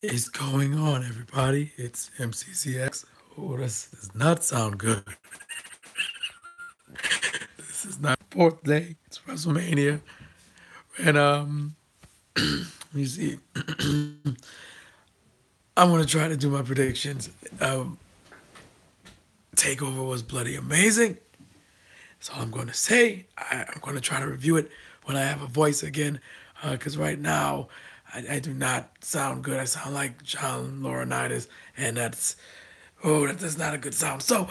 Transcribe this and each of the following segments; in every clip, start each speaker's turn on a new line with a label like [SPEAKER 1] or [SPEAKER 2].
[SPEAKER 1] Is going on, everybody? It's MCCX. Oh, this does not sound good. This is not fourth day. It's WrestleMania, and let me see. I'm gonna try to do my predictions. Takeover was bloody amazing. That's all I'm gonna say. I'm gonna try to review it when I have a voice again, because right now I do not sound good. I sound like John Laurinaitis, and that's not a good sound. So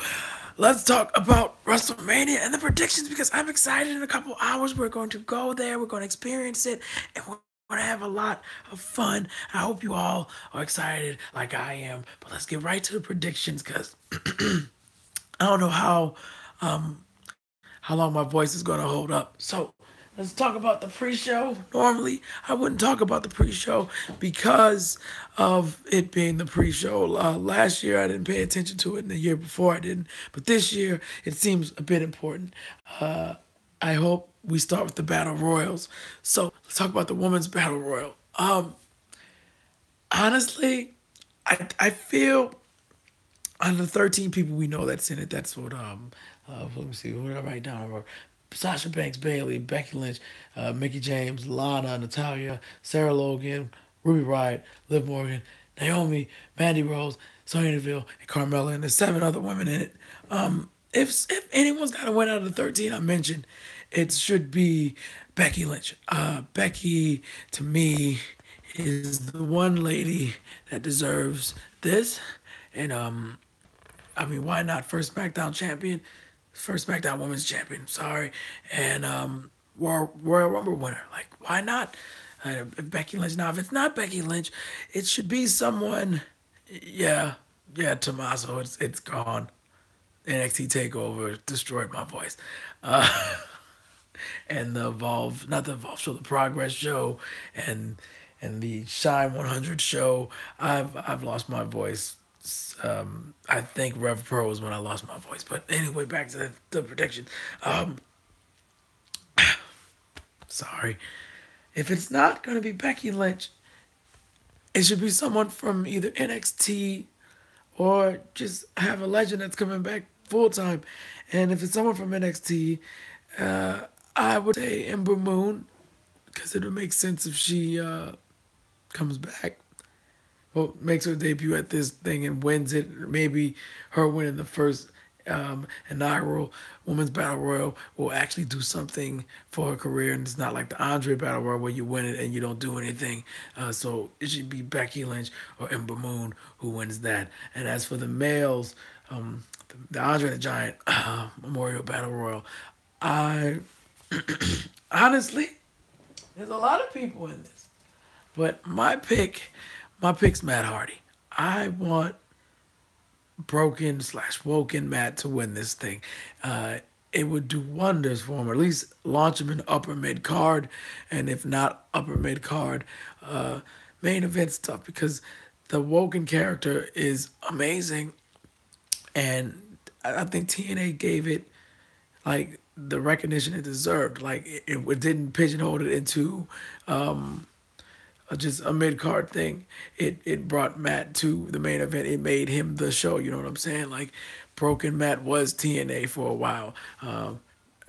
[SPEAKER 1] let's talk about WrestleMania and the predictions because I'm excited. In a couple hours, we're going to go there. We're going to experience it, and we're going to have a lot of fun. I hope you all are excited like I am. But let's get right to the predictions because I don't know how long my voice is going to hold up. So let's talk about the pre-show. Normally, I wouldn't talk about the pre-show because of it being the pre-show. Last year, I didn't pay attention to it, and the year before, I didn't. But this year, it seems a bit important. I hope we start with the battle royals. So let's talk about the women's battle royal. Honestly, I feel out of the 13 people we know that's in it, that's what let me see, what did I write down? I wrote Sasha Banks, Bailey, Becky Lynch, Mickey James, Lana, Natalia, Sarah Logan, Ruby Riott, Liv Morgan, Naomi, Mandy Rose, Sonya Deville, and Carmella, and there's 7 other women in it. If anyone's got to win out of the 13 I mentioned, it should be Becky Lynch. Becky, to me, is the one lady that deserves this. And I mean, why not first SmackDown champion, first SmackDown Women's champion? Sorry, and Royal Rumble winner. Like, why not? If Becky Lynch. Now, if it's not Becky Lynch, it should be someone. Yeah, yeah, Tommaso. It's gone. NXT Takeover destroyed my voice. And the Evolve, not the Evolve show, the Progress show, and the Shine 100 show. I've lost my voice. I think Rev Pro is when I lost my voice. But anyway, back to the prediction. Um, Sorry. If it's not going to be Becky Lynch, it should be someone from either NXT or just have a legend that's coming back full time. And if it's someone from NXT, I would say Ember Moon because it would make sense if she comes back. Well, makes her debut at this thing and wins it. Maybe her winning the first inaugural Women's Battle Royal will actually do something for her career. And it's not like the Andre Battle Royal where you win it and you don't do anything. So it should be Becky Lynch or Ember Moon who wins that. And as for the males, the Andre the Giant Memorial Battle Royal, I honestly, there's a lot of people in this. But my pick's Matt Hardy. I want broken/woken Matt to win this thing. It would do wonders for him, or at least launch him in upper mid card, and if not upper mid card, main event stuff because the woken character is amazing, and I think TNA gave it like the recognition it deserved. Like it didn't pigeonhole it into just a mid card thing. It brought Matt to the main event. It made him the show. You know what I'm saying? Like Broken Matt was TNA for a while.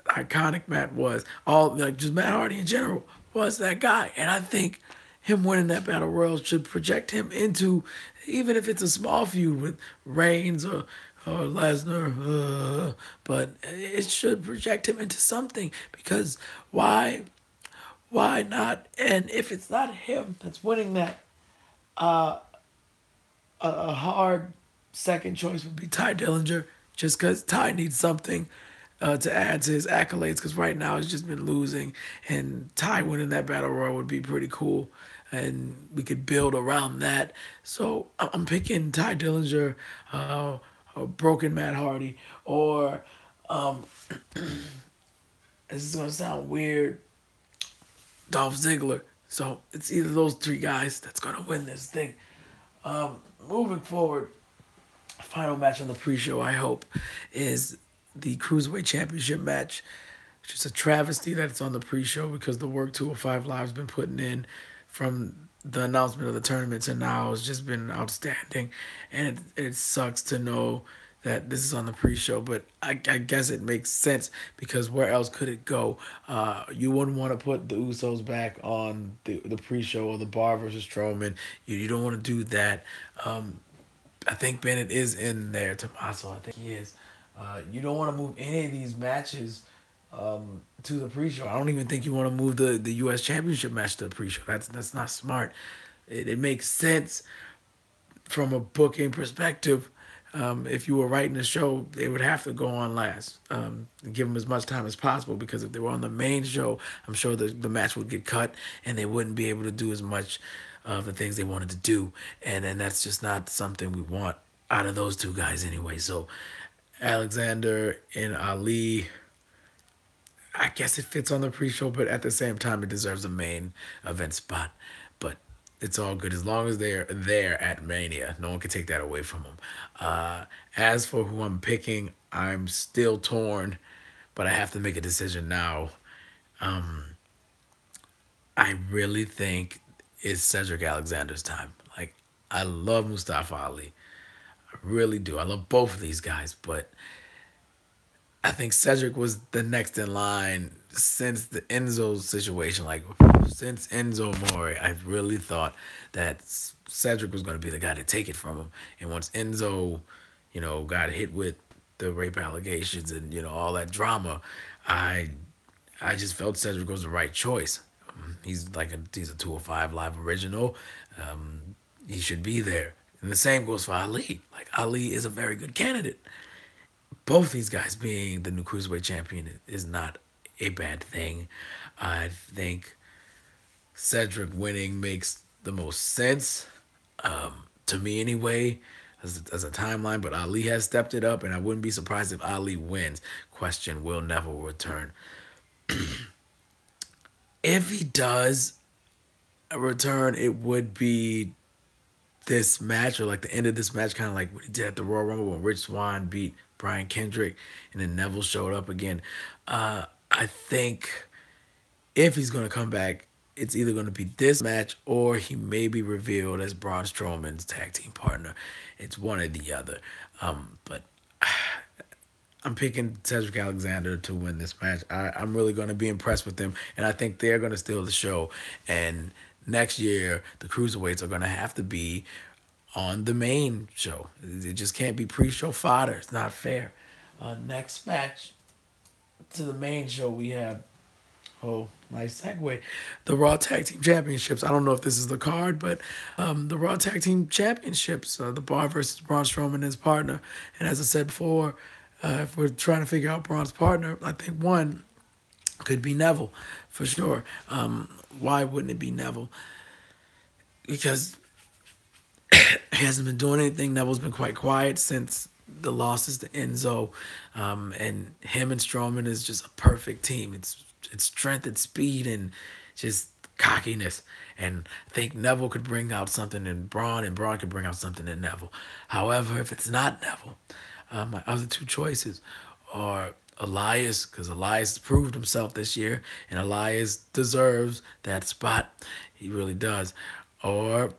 [SPEAKER 1] Iconic Matt was all like just Matt Hardy in general was that guy. And I think him winning that battle royal should project him into even if it's a small feud with Reigns or Lesnar, but it should project him into something because why not? And if it's not him that's winning that, a hard second choice would be Ty Dillinger, just because Ty needs something to add to his accolades. Because right now he's just been losing, and Ty winning that battle royal would be pretty cool, and we could build around that. So I'm picking Ty Dillinger, or Broken Matt Hardy, or this is gonna sound weird, Dolph Ziggler. So it's either those 3 guys that's gonna win this thing. Moving forward, final match on the pre-show, I hope, is the Cruiserweight Championship match, which is a travesty that it's on the pre-show because the work 205 Live's been putting in from the announcement of the tournament to now has just been outstanding, and it sucks to know that this is on the pre-show, but I guess it makes sense because where else could it go? You wouldn't want to put the Usos back on the pre-show or the Bar versus Strowman. You don't want to do that. I think Bennett is in there. Tommaso, I think he is. You don't want to move any of these matches to the pre-show. I don't even think you want to move the U.S. Championship match to the pre-show. That's not smart. It makes sense from a booking perspective. If you were writing the show, they would have to go on last. Give them as much time as possible because if they were on the main show, I'm sure the match would get cut and they wouldn't be able to do as much of the things they wanted to do. And that's just not something we want out of those two guys anyway. So Alexander and Ali, I guess it fits on the pre-show, but at the same time, it deserves a main event spot. But it's all good as long as they're there at Mania. No one can take that away from them. As for who I'm picking, I'm still torn, but I have to make a decision now. I really think it's Cedric Alexander's time. Like, I love Mustafa Ali. I really do. I love both of these guys, but I think Cedric was the next in line since the Enzo situation. Like since Enzo Amore, I really thought that Cedric was going to be the guy to take it from him. And once Enzo, got hit with the rape allegations and all that drama, I I just felt Cedric was the right choice. He's a 205 live original. He should be there. And the same goes for Ali. Like Ali is a very good candidate. Both these guys being the new cruiserweight champion is not a bad thing. I think Cedric winning makes the most sense to me anyway, as a timeline. But Ali has stepped it up, and I wouldn't be surprised if Ali wins. Question: Will Neville return? If he does return, it would be this match or like the end of this match, kind of like what he did at the Royal Rumble when Rich Swann beat Brian Kendrick and then Neville showed up again. I think if he's going to come back, it's either going to be this match or he may be revealed as Braun Strowman's tag team partner. It's one or the other. But I'm picking Cedric Alexander to win this match. I'm really going to be impressed with them, and I think they're going to steal the show. And next year, the cruiserweights are going to have to be on the main show. It just can't be pre-show fodder. It's not fair. Next match to the main show, we have, oh, nice segue, the Raw Tag Team Championships. I don't know if this is the card, but the Raw Tag Team Championships, the Bar versus Braun Strowman and his partner. And as I said before, if we're trying to figure out Braun's partner, I think one could be Neville for sure. Why wouldn't it be Neville? Because he hasn't been doing anything. Neville's been quite quiet since the losses to Enzo, and him and Strowman is just a perfect team. It's strength and speed and just cockiness. And I think Neville could bring out something in Braun, and Braun could bring out something in Neville. However, if it's not Neville, my other two choices are Elias, because Elias proved himself this year, and Elias deserves that spot. He really does. Or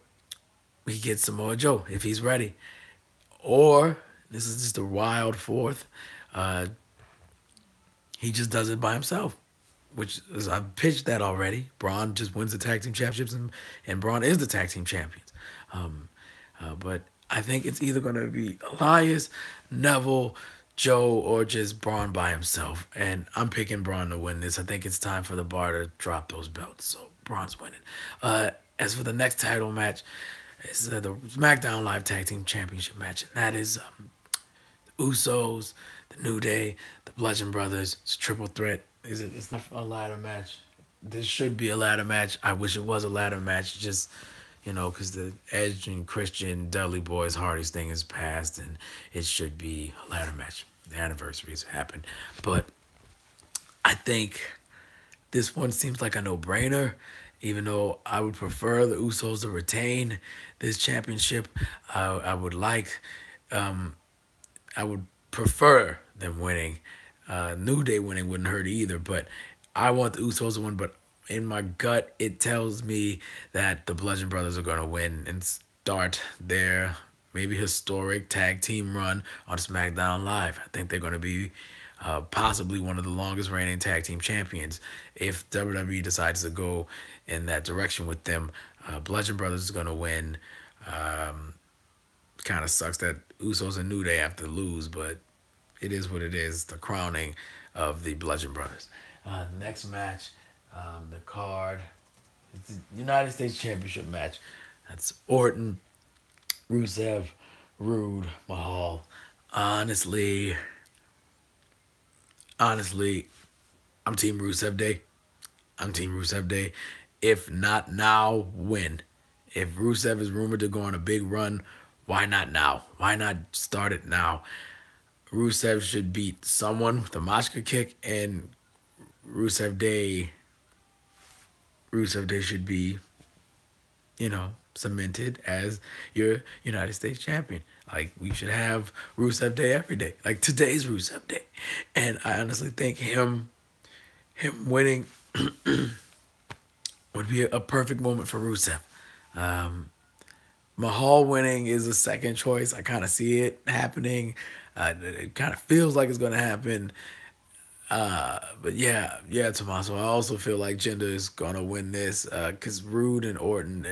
[SPEAKER 1] he gets Samoa Joe if he's ready. Or, this is just a wild fourth, he just does it by himself, which is, I've pitched that already. Braun just wins the tag team championships, and Braun is the tag team champions. But I think it's either going to be Elias, Neville, Joe, or just Braun by himself. And I'm picking Braun to win this. I think it's time for the Bar to drop those belts. So Braun's winning. As for the next title match, it's the SmackDown Live Tag Team Championship match. And that is the Usos, the New Day, the Bludgeon Brothers. It's a triple threat. It's not a ladder match. This should be a ladder match. I wish it was a ladder match. Just, because the Edge and Christian Dudley Boys Hardys thing is past, and it should be a ladder match. The anniversaries happened. But I think this one seems like a no-brainer, even though I would prefer the Usos to retain this championship. I would like, I would prefer them winning. New Day winning wouldn't hurt either, but I want the Usos to win. But in my gut, it tells me that the Bludgeon Brothers are going to win and start their maybe historic tag team run on SmackDown Live. I think they're going to be possibly one of the longest reigning tag team champions. If WWE decides to go in that direction with them, Bludgeon Brothers is going to win. Um, Kind of sucks that Usos and New Day have to lose, but it is what it is. The crowning of the Bludgeon Brothers. Next match, the card, it's the United States Championship match. That's Orton, Rusev, Rude, Mahal. Honestly, honestly, I'm Team Rusev Day. I'm Team Rusev Day. If not now, when? If Rusev is rumored to go on a big run, why not now? Why not start it now? Rusev should beat someone with a Machka kick, and Rusev Day, Rusev Day should be, cemented as your United States champion. Like we should have Rusev Day every day. Like today's Rusev Day, and I honestly think him winning would be a perfect moment for Rusev. Um, Mahal winning is a second choice. I kind of see it happening. It kind of feels like it's going to happen. But yeah, Tommaso. I also feel like Jinder is gonna win this because Rude and Orton,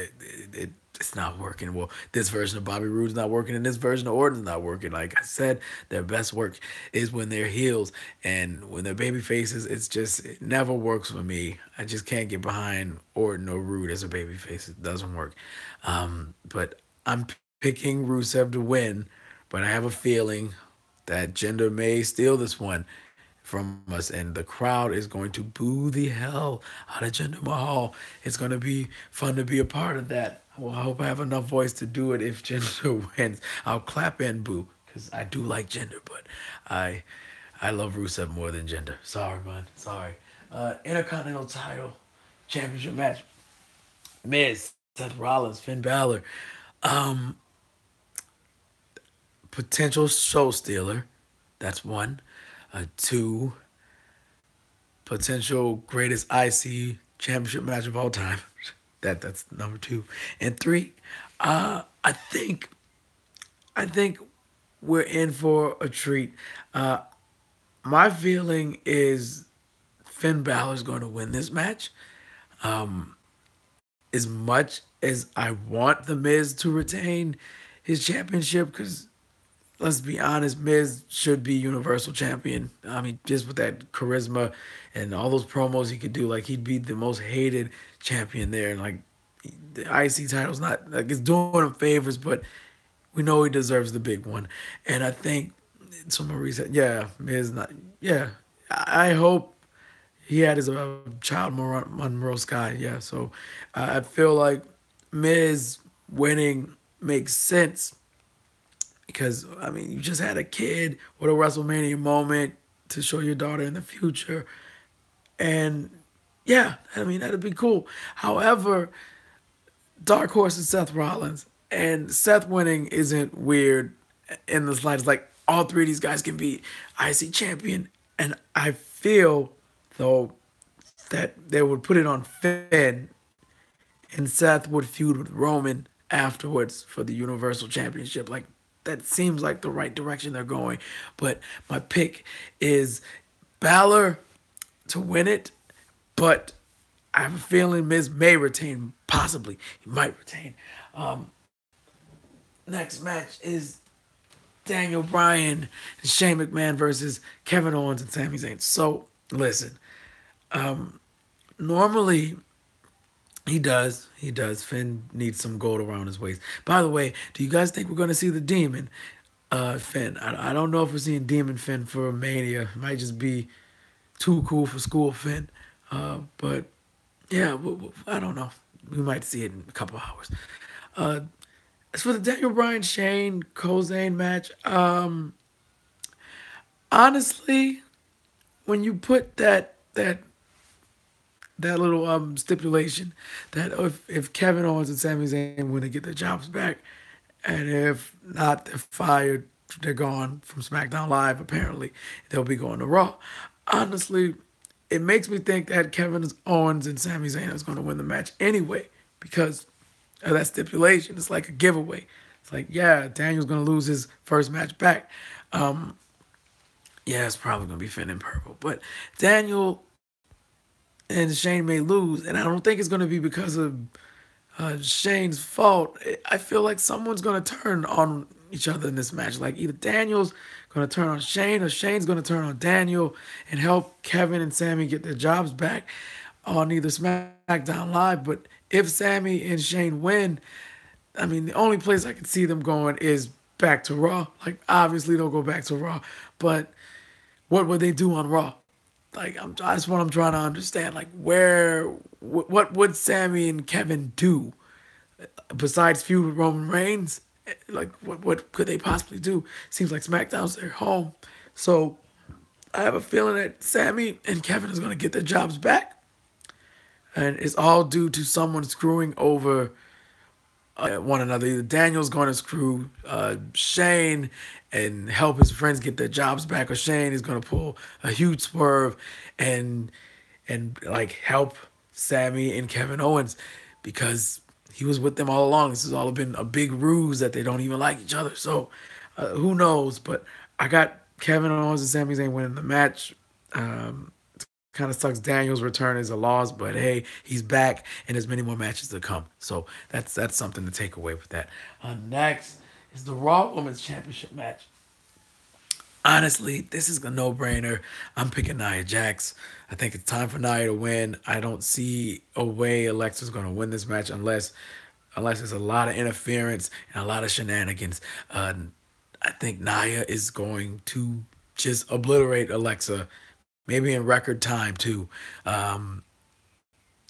[SPEAKER 1] it's not working. Well, this version of Bobby Roode's not working, and this version of Orton's not working. Like I said, their best work is when they're heels, and when they're baby faces, it never works for me. I just can't get behind Orton or Rude as a baby face. It doesn't work. But I'm picking Rusev to win, but I have a feeling that Jinder may steal this one from us, and the crowd is going to boo the hell out of Jinder Mahal. It's going to be fun to be a part of that. Well, I hope I have enough voice to do it if Jinder wins. I'll clap and boo because I do like Jinder, but I I love Rusev more than Jinder. Sorry, man. Sorry. Intercontinental title championship match. Miz, Seth Rollins, Finn Balor. Um, Potential show stealer. That's one. Two, potential greatest IC championship match of all time. That's number two. And three, I think we're in for a treat. My feeling is Finn Balor's going to win this match. As much as I want the Miz to retain his championship, because let's be honest, Miz should be Universal Champion. I mean, just with that charisma and all those promos he could do, like he'd be the most hated champion there. And like the IC title's not like it's doing him favors, but we know he deserves the big one. And I think some reason, yeah, Miz not, yeah. I hope he had his child Monroe Sky, yeah. So I feel like Miz winning makes sense because I mean you just had a kid with a WrestleMania moment to show your daughter in the future, and yeah, I mean that'd be cool. However, Dark Horse is Seth Rollins, and Seth winning isn't weird in the slightest. Like all three of these guys can be IC champion, and I feel though that they would put it on Finn, and Seth would feud with Roman afterwards for the Universal Championship. Like that seems like the right direction they're going. But my pick is Balor to win it, but I have a feeling Miz may retain. Possibly, he might retain. Um, Next match is Daniel Bryan and Shane McMahon versus Kevin Owens and Sami Zayn. So listen, normally he does. Finn needs some gold around his waist. By the way, do you guys think we're going to see the Demon Finn? I don't know if we're seeing Demon Finn for Mania. It might just be too cool for school Finn. But yeah, I don't know. We might see it in a couple hours. Uh, as for the Daniel Bryan Shane Kozane match, honestly, when you put that little stipulation that if Kevin Owens and Sami Zayn win, they get their jobs back, and if not, they're fired. They're gone from SmackDown Live. Apparently, they'll be going to Raw. Honestly, it makes me think that Kevin Owens and Sami Zayn is going to win the match anyway because of that stipulation. It's like a giveaway. It's like, yeah, Daniel's going to lose his first match back. Yeah, it's probably going to be Finn in purple. But Daniel and Shane may lose, and I don't think it's going to be because of Shane's fault. I feel like someone's going to turn on each other in this match. Like either Daniel's going to turn on Shane or Shane's going to turn on Daniel and help Kevin and Sammy get their jobs back on either SmackDown Live. But if Sammy and Shane win, I mean, the only place I can see them going is back to Raw. Like, obviously, they'll go back to Raw. But what would they do on Raw? Like, that's what I'm trying to understand. Like, what would Sammy and Kevin do besides feud with Roman Reigns? Like, what could they possibly do? Seems like SmackDown's their home. So, I have a feeling that Sammy and Kevin is going to get their jobs back. And it's all due to someone screwing over one another. Either Daniel's going to screw Shane and help his friends get their jobs back, or Shane is going to pull a huge swerve and like help Sammy and Kevin Owens because he was with them all along. This has all been a big ruse that they don't even like each other. So who knows? But I got Kevin Owens and Sami Zayn winning the match. Kind of sucks Daniel's return is a loss, but hey, he's back, and there's many more matches to come. So that's something to take away with that. Next is the Raw Women's Championship match. Honestly, this is a no-brainer. I'm picking Nia Jax. I think it's time for Nia to win. I don't see a way Alexa's going to win this match unless there's a lot of interference and a lot of shenanigans. I think Nia is going to just obliterate Alexa, maybe in record time too. Um,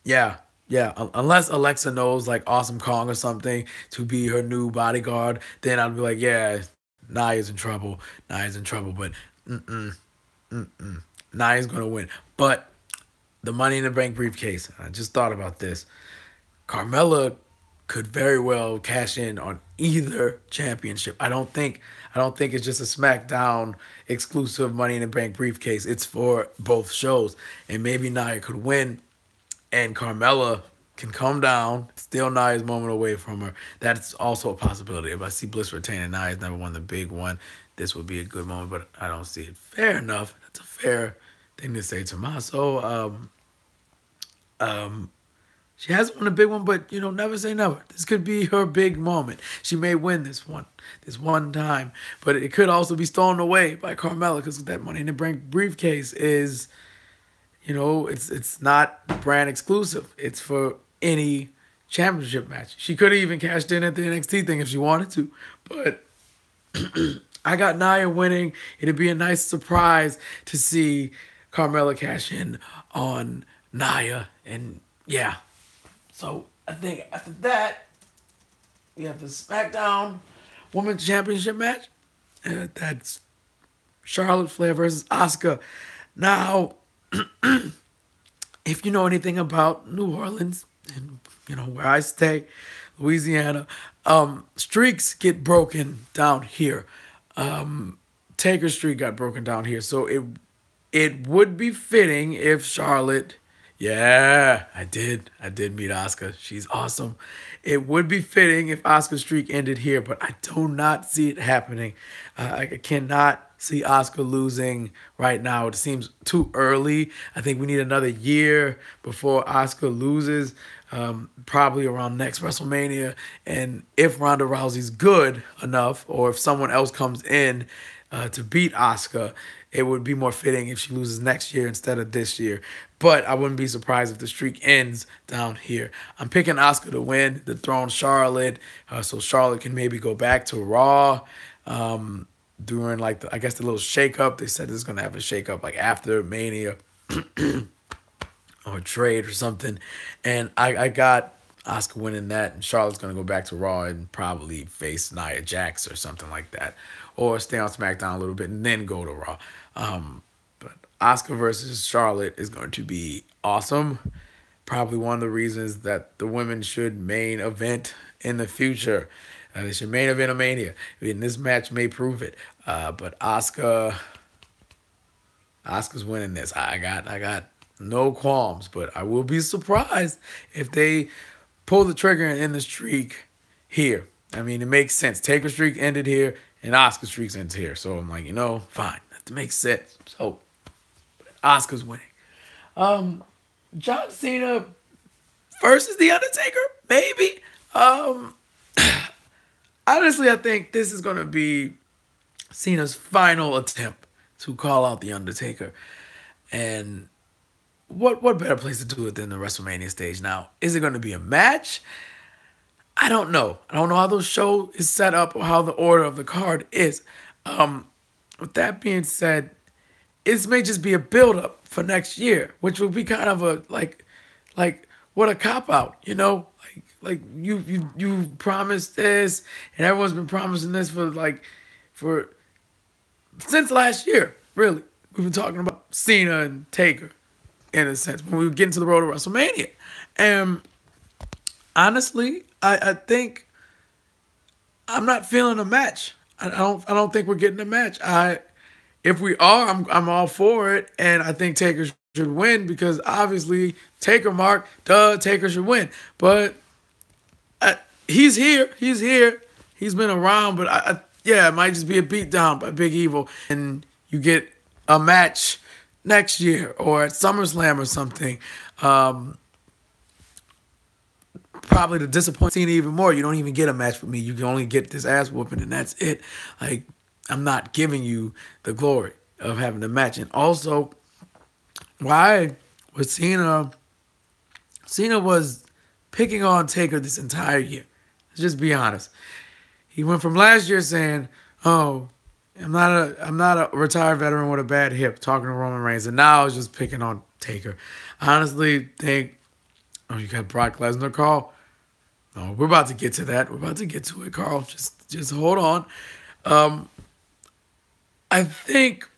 [SPEAKER 1] yeah, yeah. Unless Alexa knows like Awesome Kong or something to be her new bodyguard, then I'd be like, yeah, Nia's in trouble. Nia's in trouble. But mm-mm, mm-mm. Nia's gonna win. But the Money in the Bank briefcase. I just thought about this. Carmella could very well cash in on either championship. I don't think it's just a SmackDown exclusive Money in the Bank briefcase. It's for both shows. And maybe Nia could win and Carmella can come down, steal Nia's moment away from her. That's also a possibility. If I see Bliss retain and Nia's never won the big one, this would be a good moment, but I don't see it. Fair enough. That's a fair thing to say, Tommaso. Um, she hasn't won a big one, but never say never. This could be her big moment. She may win this one time, but it could also be stolen away by Carmella because that Money in the Bank briefcase is, it's not brand exclusive. It's for any championship match. She could have even cashed in at the NXT thing if she wanted to, but I got Nia winning. It'd be a nice surprise to see Carmella cash in on Nia, and yeah. So I think after that, we have the SmackDown Women's Championship match. That's Charlotte Flair versus Asuka. Now, if you know anything about New Orleans and where I stay, Louisiana, streaks get broken down here. Taker's streak got broken down here, so it would be fitting if Charlotte. Yeah, I did. I did meet Asuka. She's awesome. It would be fitting if Asuka's streak ended here, but I do not see it happening. I cannot see Asuka losing right now. It seems too early. I think we need another year before Asuka loses, probably around next WrestleMania. And if Ronda Rousey's good enough, or if someone else comes in to beat Asuka, it would be more fitting if she loses next year instead of this year. But I wouldn't be surprised if the streak ends down here. I'm picking Asuka to win, to throw Charlotte, so Charlotte can maybe go back to Raw during like I guess the little shakeup. They said it's gonna have a shakeup like after Mania or trade or something. And I got Asuka winning that, and Charlotte's gonna go back to Raw and probably face Nia Jax or something like that, or stay on SmackDown a little bit and then go to Raw. But Asuka versus Charlotte is going to be awesome. Probably one of the reasons that the women should main event in the future. They should main event a Mania. I mean, this match may prove it. But Asuka's winning this. I got no qualms. But I will be surprised if they pull the trigger and end the streak here. I mean, it makes sense. Taker streak ended here, and Oscar streak ends here. So I'm like, fine, that makes sense. So Oscar's winning. Um, John Cena versus The Undertaker, maybe. Um, Honestly, I think this is gonna be Cena's final attempt to call out The Undertaker. And what better place to do it than the WrestleMania stage? Now, is it going to be a match? I don't know. I don't know how the show is set up or how the order of the card is. Um, with that being said, it may just be a build up for next year, which will be kind of a like what a cop out, Like you promised this, and everyone's been promising this for since last year. Really, we've been talking about Cena and Taker in a sense when we get into the road to WrestleMania, and honestly, I think I'm not feeling a match. I don't think we're getting a match. If we are, I'm all for it, and I think Taker should win because obviously Taker mark, Taker should win. But he's here, he's been around, but yeah, it might just be a beatdown by Big Evil, and you get a match next year or at SummerSlam or something. Probably to disappoint Cena even more. You don't even get a match with me. You can only get this ass whooping, and that's it. Like, I'm not giving you the glory of having a match. And also, why was Cena was picking on Taker this entire year? Let's just be honest. He went from last year saying, "Oh, I'm not a retired veteran with a bad hip," talking to Roman Reigns, and now he's just picking on Taker. I honestly think, oh, you got Brock Lesnar, Carl. Oh, we're about to get to that. We're about to get to it, Carl. Just hold on. I think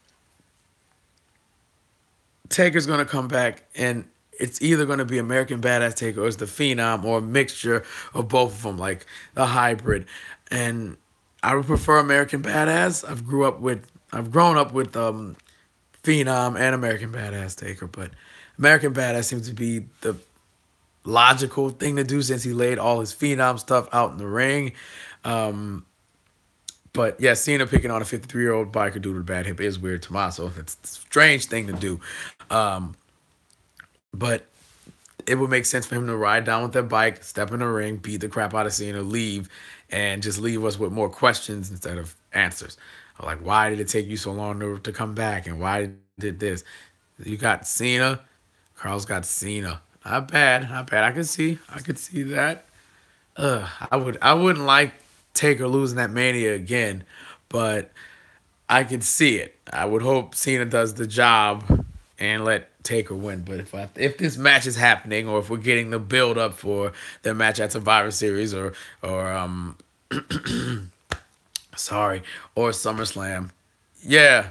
[SPEAKER 1] Taker's gonna come back, and it's either gonna be American Badass Taker or it's the Phenom or a mixture of both of them, like the hybrid. And I would prefer American Badass. I've grown up with Phenom and American Badass Taker, but American Badass seems to be the logical thing to do since he laid all his Phenom stuff out in the ring. But yeah, Cena picking on a 53-year-old biker dude with a bad hip is weird to Tommaso. It's a strange thing to do. But it would make sense for him to ride down with that bike, step in the ring, beat the crap out of Cena, leave, and just leave us with more questions instead of answers. Like, why did it take you so long to come back? And why did this? You got Cena. Carl's got Cena. Not bad. Not bad. I could see that. I wouldn't like Taker losing that Mania again, but I could see it. I would hope Cena does the job and let Taker win. But if this match is happening, or if we're getting the build up for their match at Survivor Series or sorry, or SummerSlam, yeah,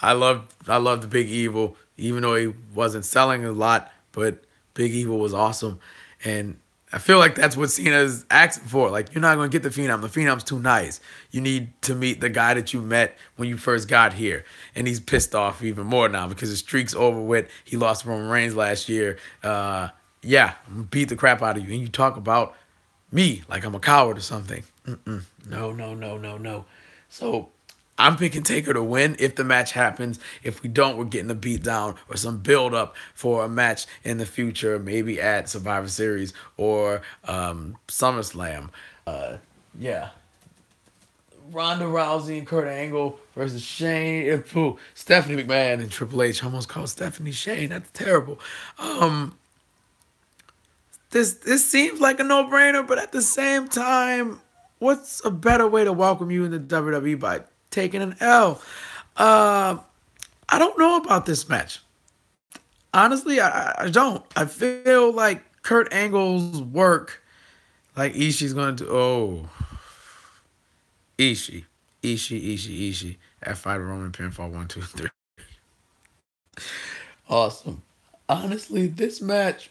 [SPEAKER 1] I love the Big Evil, even though he wasn't selling a lot, but Big Evil was awesome, and I feel like that's what Cena's asking for. Like, you're not going to get the Phenom. The Phenom's too nice. You need to meet the guy that you met when you first got here. And he's pissed off even more now because his streak's over with. He lost Roman Reigns last year. Yeah, beat the crap out of you. And you talk about me like I'm a coward or something. No. So I'm picking Taker to win if the match happens. If we don't, we're getting a beatdown or some build up for a match in the future, maybe at Survivor Series or SummerSlam. Yeah. Ronda Rousey and Kurt Angle versus Stephanie McMahon and Triple H. I almost called Stephanie Shane. That's terrible. This seems like a no-brainer, but at the same time, what's a better way to welcome you in the WWE by taking an L? I don't know about this match. Honestly, I don't. I feel like Kurt Angle's work, like Ishii's going to do. Oh, Ishii. F5 Roman pinfall 1, 2, 3. Awesome. Honestly, this match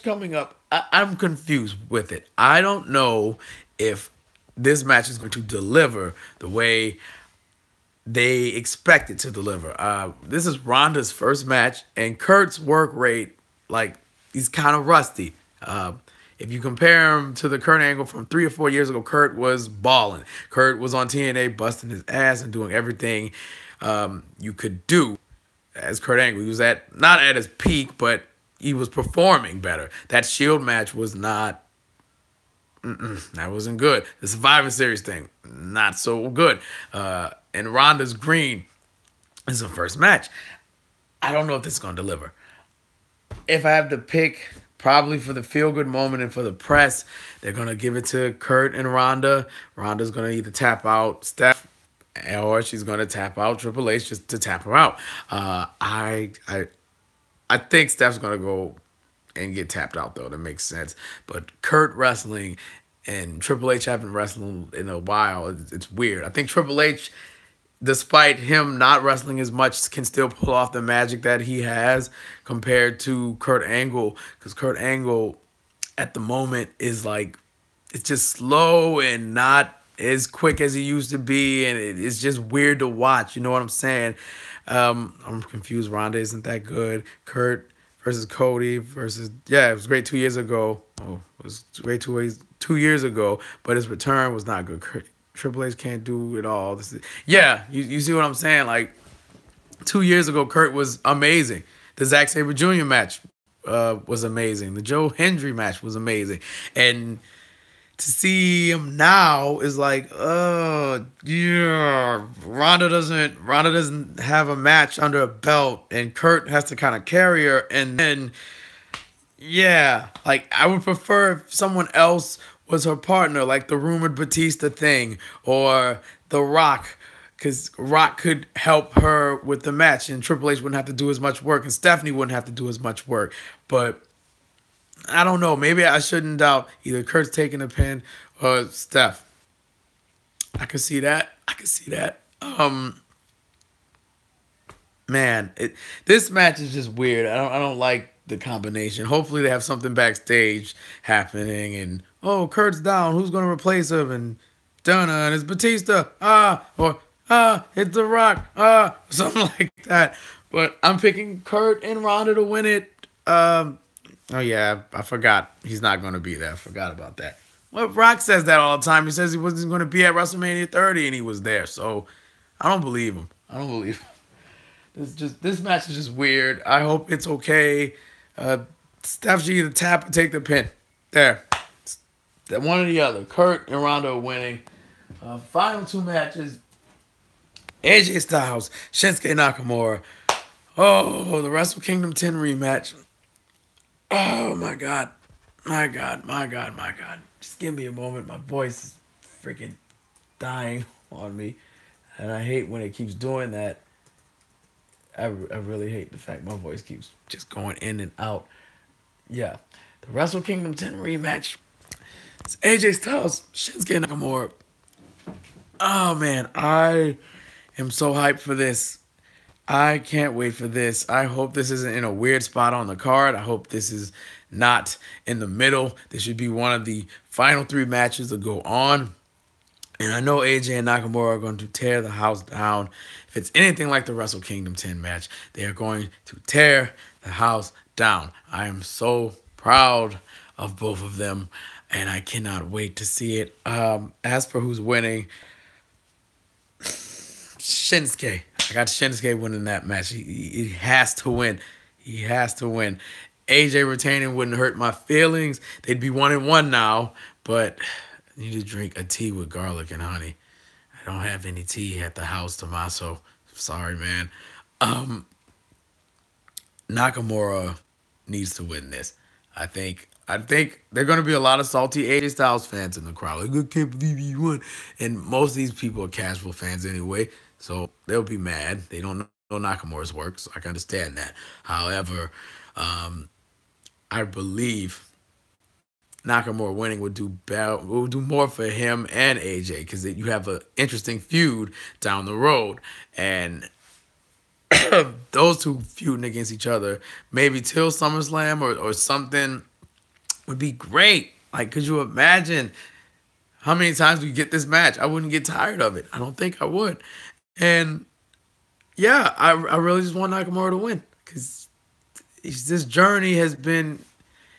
[SPEAKER 1] coming up, I'm confused with it. I don't know if this match is going to deliver the way they expect it to deliver. This is Ronda's first match, and Kurt's work rate, like, he's kind of rusty. If you compare him to the Kurt Angle from 3 or 4 years ago, Kurt was balling. Kurt was on TNA busting his ass and doing everything you could do as Kurt Angle. He was not at his peak, but he was performing better. That Shield match was not. That wasn't good. The Survivor Series thing, not so good. And Ronda's Green is the first match. I don't know if this is going to deliver. If I have to pick, probably for the feel-good moment and for the press, they're going to give it to Kurt and Ronda. Ronda's going to either tap out Steph or she's going to tap out Triple H just to tap her out. I think Steph's going to go and get tapped out, though. That makes sense. But Kurt wrestling and Triple H haven't wrestled in a while. It's weird. I think Triple H, despite him not wrestling as much, can still pull off the magic that he has compared to Kurt Angle. Because Kurt Angle, at the moment, is like, it's just slow and not as quick as he used to be. And it's just weird to watch. You know what I'm saying? I'm confused. Ronda isn't that good. Kurt versus Cody versus, yeah, it was great 2 years ago. Oh, it was great 2 years ago, but his return was not good. Triple H can't do it all. Yeah, you see what I'm saying? Like, 2 years ago, Kurt was amazing. The Zack Sabre Jr. match was amazing. The Joe Hendry match was amazing. And to see him now is like, yeah, Ronda doesn't have a match under a belt, and Kurt has to kind of carry her. And then, yeah, like, I would prefer if someone else was her partner, like the rumored Batista thing or The Rock, because Rock could help her with the match, and Triple H wouldn't have to do as much work, and Stephanie wouldn't have to do as much work. But I don't know. Maybe I shouldn't doubt either Kurt's taking a pin or Steph. I could see that. Man, this match is just weird. I don't like the combination. Hopefully they have something backstage happening, and Kurt's down. Who's gonna replace him? And and it's Batista. Or it's The Rock. Something like that. But I'm picking Kurt and Ronda to win it. Oh, yeah, I forgot. He's not going to be there. I forgot about that. Well, Rock says that all the time. He says he wasn't going to be at WrestleMania 30, and he was there. So, I don't believe him. This match is just weird. I hope it's okay. Steph should either tap or take the pin. There. One or the other. Kurt and Ronda are winning. Final two matches. AJ Styles, Shinsuke Nakamura. Oh, the Wrestle Kingdom 10 rematch. Oh, my God. My God. Just give me a moment. My voice is freaking dying on me. And I hate when it keeps doing that. I really hate the fact my voice keeps just going in and out. Yeah. The Wrestle Kingdom 10 rematch. It's AJ Styles, Shinsuke Nakamura. Oh, man. I am so hyped for this. I can't wait for this. I hope this isn't in a weird spot on the card. I hope this is not in the middle. This should be one of the final three matches to go on. And I know AJ and Nakamura are going to tear the house down. If it's anything like the Wrestle Kingdom 10 match, they are going to tear the house down. I am so proud of both of them, and I cannot wait to see it. As for who's winning, Shinsuke. I got Shinsuke winning that match. He has to win. He has to win. AJ retaining wouldn't hurt my feelings. They'd be 1-1 now, but I need to drink a tea with garlic and honey. I don't have any tea at the house, Tommaso. Sorry, man. Nakamura needs to win this. I think there are going to be a lot of salty AJ Styles fans in the crowd. Like, I can't believe he won. And most of these people are casual fans anyway, so they'll be mad. They don't know Nakamura's work, so I can understand that. However, I believe Nakamura winning would do more for him and AJ, because you have an interesting feud down the road, and those two feuding against each other maybe till SummerSlam or something would be great. Like, could you imagine how many times we get this match? I wouldn't get tired of it. I don't think I would. And yeah, I really just want Nakamura to win because this journey has been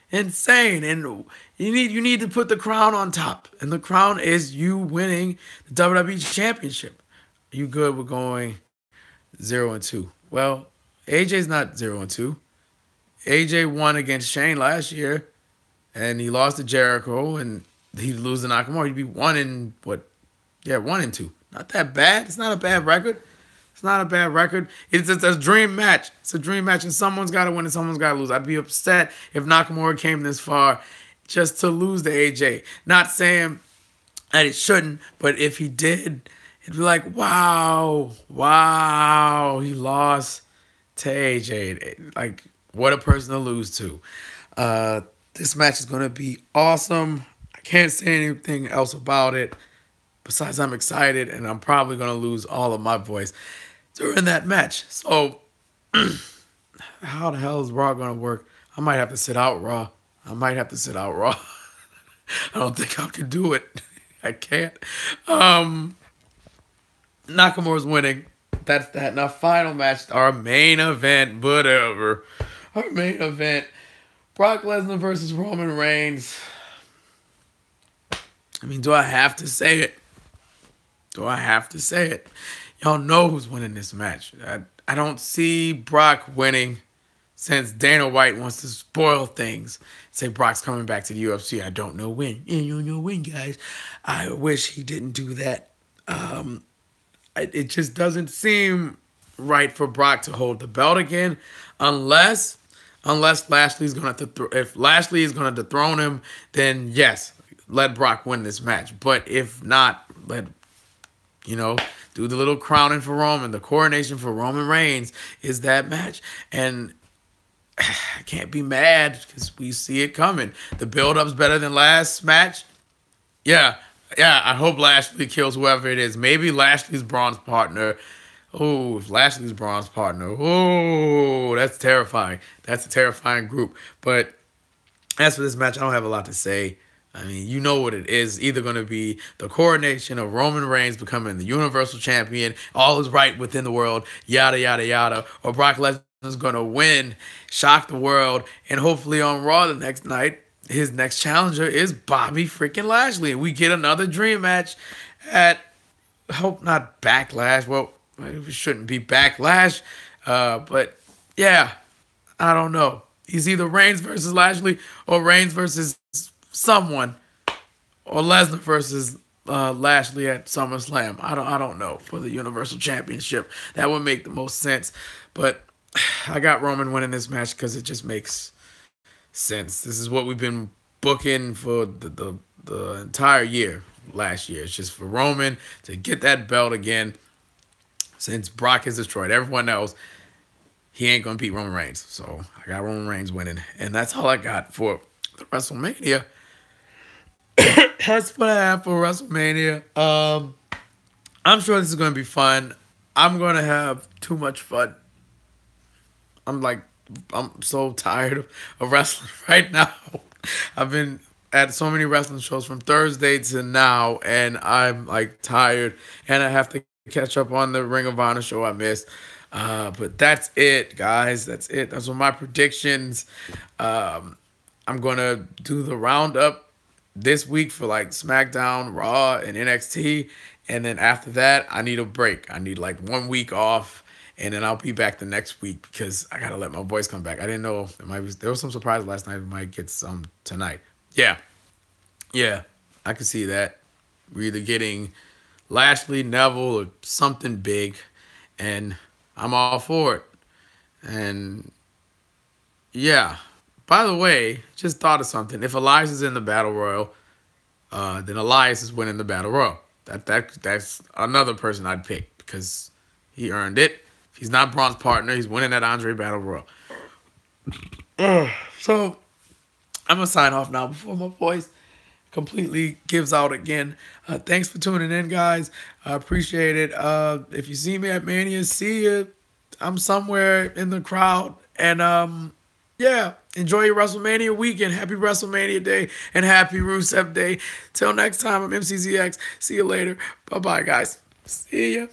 [SPEAKER 1] insane, and you need to put the crown on top, and the crown is you winning the WWE Championship. Are you good with going 0-2? Well, AJ's not 0-2. AJ won against Shane last year, and he lost to Jericho, and he lose to Nakamura. He'd be 1-what? Yeah, 1-2. Not that bad. It's not a bad record. It's not a bad record. It's a dream match. It's a dream match, and someone's got to win and someone's got to lose. I'd be upset if Nakamura came this far just to lose to AJ. Not saying that it shouldn't, but if he did, it'd be like, wow, wow, he lost to AJ. Like, what a person to lose to. This match is going to be awesome. I can't say anything else about it. Besides, I'm excited, and I'm probably going to lose all of my voice during that match. So, how the hell is Raw going to work? I might have to sit out Raw. I might have to sit out Raw. I don't think I can do it. I can't. Nakamura's winning. That's that. Now, final match, our main event, whatever. Our main event, Brock Lesnar versus Roman Reigns. I mean, do I have to say it? Do I have to say it? Y'all know who's winning this match. I don't see Brock winning since Dana White wants to spoil things. Say Brock's coming back to the UFC. I don't know when. Yeah, you don't know when, guys. I wish he didn't do that. It just doesn't seem right for Brock to hold the belt again, unless Lashley's gonna if Lashley is gonna dethrone him, then yes, let Brock win this match. But if not, do the little crowning for Roman, the coronation for Roman Reigns is that match. And I can't be mad because we see it coming. The build-up's better than last match. Yeah, I hope Lashley kills whoever it is. Maybe Lashley's bronze partner. Oh, if Lashley's bronze partner. Oh, that's terrifying. That's a terrifying group. But as for this match, I don't have a lot to say. I mean, you know what it is. Either going to be the coronation of Roman Reigns becoming the Universal Champion, all is right within the world, yada, yada, yada. Or Brock Lesnar's going to win, shock the world, and hopefully on Raw the next night, his next challenger is Bobby freaking Lashley. And we get another dream match at, hope not Backlash. Well, it shouldn't be Backlash. But yeah, I don't know. He's either Reigns versus Lashley or Reigns versus someone, or Lesnar versus Lashley at SummerSlam. I don't know, for the Universal Championship. That would make the most sense. But I got Roman winning this match because it just makes sense. This is what we've been booking for the entire year last year. It's just for Roman to get that belt again. Since Brock has destroyed everyone else, he ain't going to beat Roman Reigns. So I got Roman Reigns winning. And that's all I got for the WrestleMania. That's what I have for WrestleMania. I'm sure this is going to be fun. I'm going to have too much fun. I'm so tired of wrestling right now. I've been at so many wrestling shows from Thursday to now, and I'm like tired, and I have to catch up on the Ring of Honor show I missed. But that's it, guys. That's it. Those are my predictions. I'm gonna do the roundup this week for like SmackDown, Raw, and NXT, and then after that, I need a break. I need like 1 week off, and then I'll be back the next week because I gotta let my voice come back. I didn't know there was some surprise last night. We might get some tonight. Yeah, I can see that. We're either getting Lashley, Neville, or something big, and I'm all for it. And yeah. By the way, just thought of something. If Elias is in the Battle Royal, then Elias is winning the Battle Royal. That's another person I'd pick because he earned it. If he's not bronze partner, he's winning that Andre Battle Royal. So I'm gonna sign off now before my voice completely gives out again. Thanks for tuning in, guys. I appreciate it. If you see me at Mania, see you. I'm somewhere in the crowd, and yeah, enjoy your WrestleMania weekend. Happy WrestleMania Day and happy Rusev Day. Till next time, I'm MCZX. See you later. Bye-bye, guys. See ya.